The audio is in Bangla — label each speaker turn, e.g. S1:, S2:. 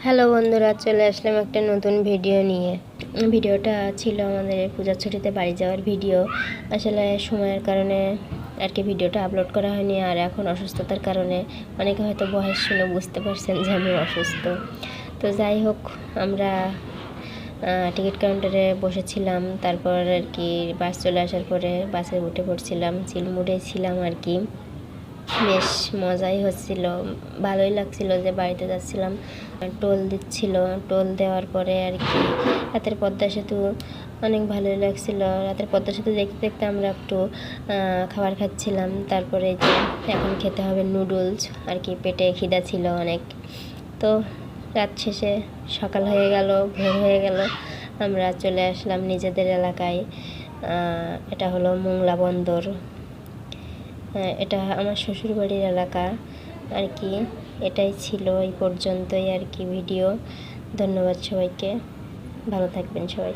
S1: হ্যালো বন্ধুরা, চলে আসলাম একটা নতুন ভিডিও নিয়ে। ভিডিওটা ছিল আমাদের পূজার ছুটিতে বাড়ি যাওয়ার ভিডিও। আসলে সময়ের কারণে আর কি ভিডিওটা আপলোড করা হয়নি, আর এখন অসুস্থতার কারণে অনেকে হয়তো বয়স শুনে বুঝতে পারছেন যে আমি অসুস্থ। তো যাই হোক, আমরা টিকিট কাউন্টারে বসেছিলাম, তারপর আর কি বাস চলে আসার পরে বাসে উঠে পড়ছিলাম, চিলমুড়ে ছিলাম আর কি। বেশ মজাই হচ্ছিল, ভালোই লাগছিল যে বাড়িতে যাচ্ছিলাম। টোল দিচ্ছিল, টোল দেওয়ার পরে আর কি রাতের পদ্মা সেতু অনেক ভালোই লাগছিল। রাতের পদ্মা সেতু দেখতে দেখতে আমরা একটু খাবার খাচ্ছিলাম। তারপরে যে এখন খেতে হবে নুডলস আর কি, পেটে খিদা ছিল অনেক। তো রাত শেষে সকাল হয়ে গেল, ভোর হয়ে গেল, আমরা চলে আসলাম নিজেদের এলাকায়। এটা হলো মোংলা বন্দর। এটা আমার শ্বশুরবাড়ির এলাকা আর কি। এটাই ছিল এই পর্যন্তই আর কি ভিডিও। ধন্যবাদ সবাইকে, ভালো থাকবেন সবাই।